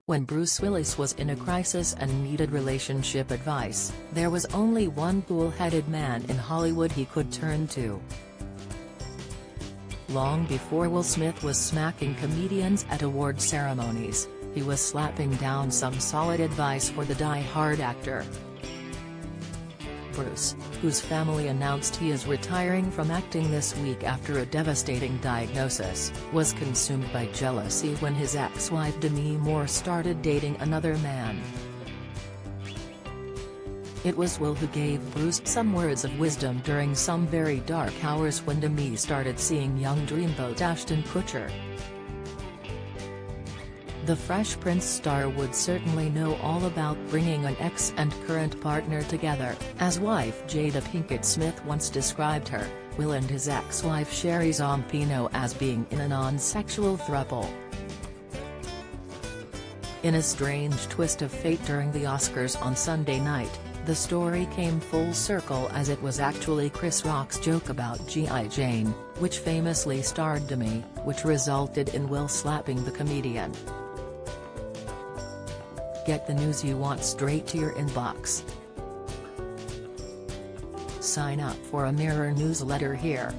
When Bruce Willis was in a crisis and needed relationship advice, there was only one cool-headed man in Hollywood he could turn to. Long before Will Smith was smacking comedians at award ceremonies, he was slapping down some solid advice for the die-hard actor. Bruce, whose family announced he is retiring from acting this week after a devastating diagnosis, was consumed by jealousy when his ex-wife Demi Moore started dating another man. It was Will who gave Bruce some words of wisdom during some very dark hours when Demi started seeing young dreamboat Ashton Kutcher. The Fresh Prince star would certainly know all about bringing an ex and current partner together, as wife Jada Pinkett Smith once described her, Will and his ex-wife Sherry Zampino as being in a non-sexual throuple. In a strange twist of fate during the Oscars on Sunday night, the story came full circle as it was actually Chris Rock's joke about G.I. Jane, which famously starred Demi, which resulted in Will slapping the comedian. Get the news you want straight to your inbox. Sign up for a Mirror newsletter here.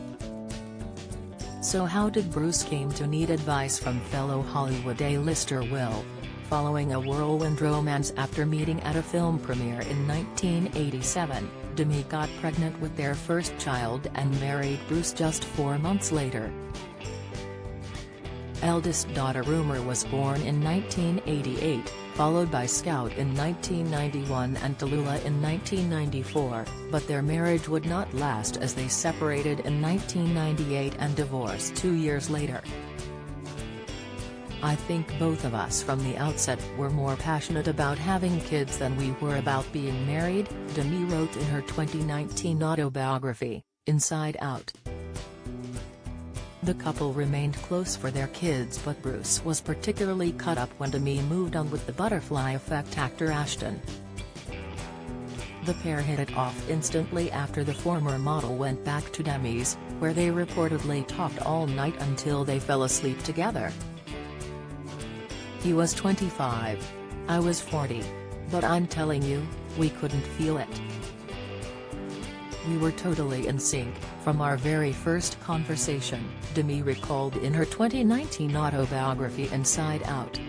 So how did Bruce came to need advice from fellow Hollywood A-lister Will? Following a whirlwind romance after meeting at a film premiere in 1987, Demi got pregnant with their first child and married Bruce just 4 months later. Eldest daughter Rumor was born in 1988, followed by Scout in 1991 and Tallulah in 1994, but their marriage would not last as they separated in 1998 and divorced 2 years later. I think both of us from the outset were more passionate about having kids than we were about being married, Demi wrote in her 2019 autobiography, Inside Out. The couple remained close for their kids, but Bruce was particularly cut up when Demi moved on with the Butterfly Effect actor Ashton. The pair hit it off instantly after the former model went back to Demi's, where they reportedly talked all night until they fell asleep together. He was 25. I was 40. But I'm telling you, we couldn't feel it. We were totally in sync, from our very first conversation, Demi recalled in her 2019 autobiography Inside Out.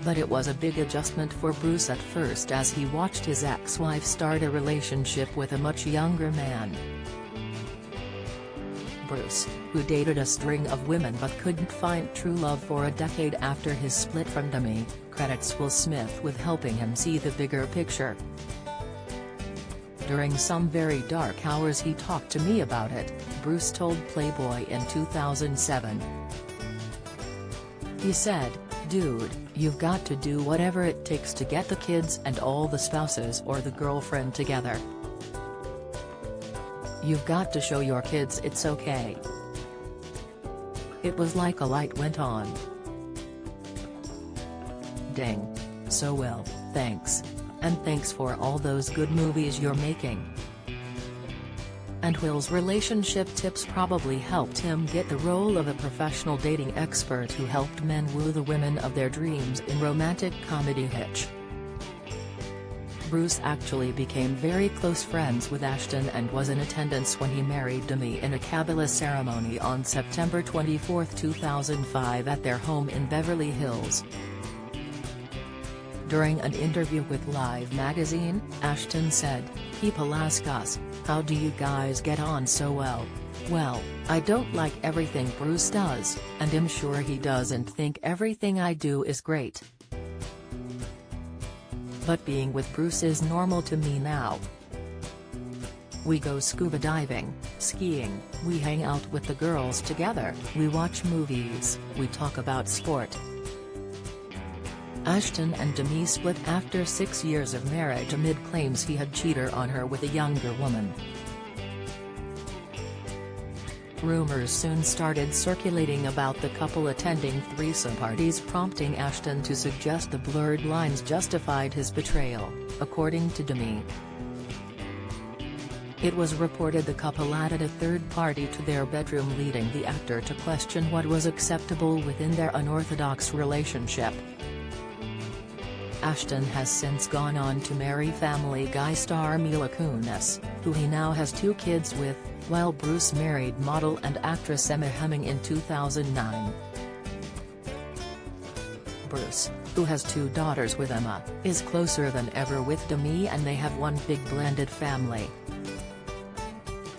But it was a big adjustment for Bruce at first as he watched his ex-wife start a relationship with a much younger man. Bruce, who dated a string of women but couldn't find true love for a decade after his split from Demi, credits Will Smith with helping him see the bigger picture. During some very dark hours he talked to me about it, Bruce told Playboy in 2007. He said, "Dude, you've got to do whatever it takes to get the kids and all the spouses or the girlfriend together. You've got to show your kids it's okay." It was like a light went on. Dang. So Will, thanks. And thanks for all those good movies you're making. And Will's relationship tips probably helped him get the role of a professional dating expert who helped men woo the women of their dreams in romantic comedy Hitch. Bruce actually became very close friends with Ashton and was in attendance when he married Demi in a Kabbalah ceremony on September 24, 2005 at their home in Beverly Hills. During an interview with Live magazine, Ashton said, "People ask us, how do you guys get on so well? Well, I don't like everything Bruce does, and I'm sure he doesn't think everything I do is great. But being with Bruce is normal to me now. We go scuba diving, skiing, we hang out with the girls together, we watch movies, we talk about sport." Ashton and Demi split after 6 years of marriage amid claims he had cheated on her with a younger woman. Rumors soon started circulating about the couple attending threesome parties, prompting Ashton to suggest the blurred lines justified his betrayal, according to Demi. It was reported the couple added a third party to their bedroom, leading the actor to question what was acceptable within their unorthodox relationship. Ashton has since gone on to marry Family Guy star Mila Kunis, who he now has 2 kids with, while Bruce married model and actress Emma Hemming in 2009. Bruce, who has 2 daughters with Emma, is closer than ever with Demi, and they have one big blended family.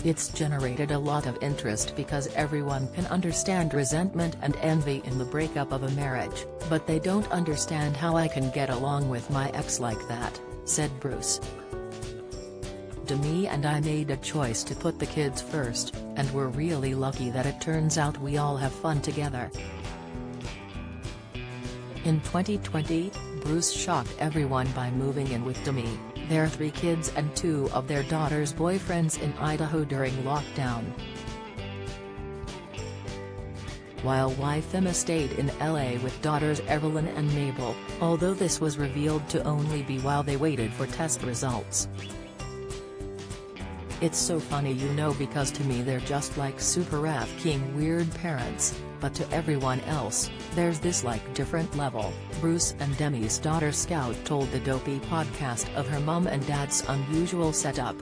It's generated a lot of interest because everyone can understand resentment and envy in the breakup of a marriage, but they don't understand how I can get along with my ex like that, said Bruce. Demi and I made a choice to put the kids first, and we're really lucky that it turns out we all have fun together. In 2020, Bruce shocked everyone by moving in with Demi, their 3 kids and 2 of their daughters' boyfriends in Idaho during lockdown. While wife Emma stayed in LA with daughters Evelyn and Mabel, although this was revealed to only be while they waited for test results. It's so funny, you know, because to me they're just like super F-king weird parents, but to everyone else, there's this like different level, Bruce and Demi's daughter Scout told the Dopey podcast of her mum and dad's unusual setup.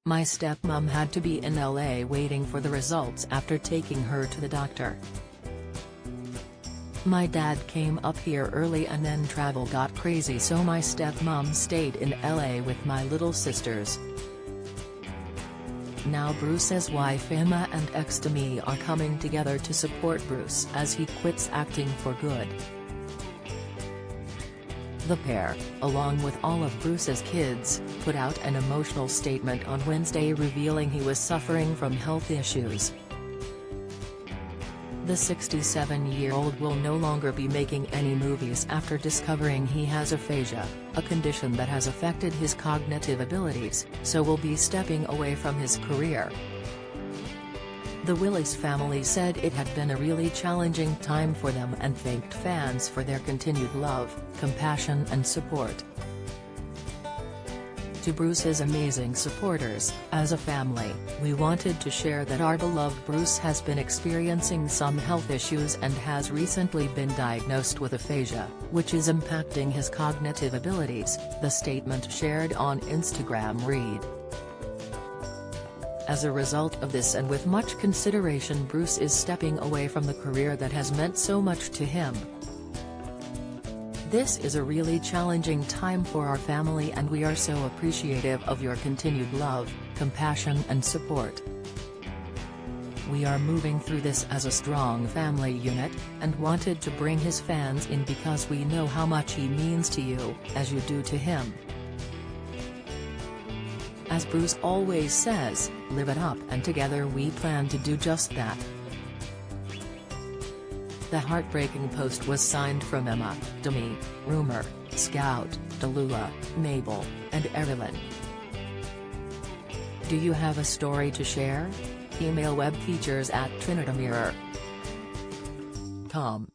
My stepmom had to be in LA waiting for the results after taking her to the doctor. My dad came up here early and then travel got crazy, so my stepmom stayed in LA with my little sisters. Now Bruce's wife Emma and ex Demi are coming together to support Bruce as he quits acting for good. The pair, along with all of Bruce's kids, put out an emotional statement on Wednesday revealing he was suffering from health issues. The 67-year-old will no longer be making any movies after discovering he has aphasia, a condition that has affected his cognitive abilities, so will be stepping away from his career. The Willis family said it had been a really challenging time for them and thanked fans for their continued love, compassion and support. To Bruce's amazing supporters, as a family, we wanted to share that our beloved Bruce has been experiencing some health issues and has recently been diagnosed with aphasia, which is impacting his cognitive abilities, the statement shared on Instagram read. As a result of this and with much consideration, Bruce is stepping away from the career that has meant so much to him. This is a really challenging time for our family and we are so appreciative of your continued love, compassion and support. We are moving through this as a strong family unit, and wanted to bring his fans in because we know how much he means to you, as you do to him. As Bruce always says, live it up, and together we plan to do just that. The heartbreaking post was signed from Emma, Demi, Rumor, Scout, Tallulah, Mabel, and Evelyn. Do you have a story to share? Email webfeatures@trinitymirror.com.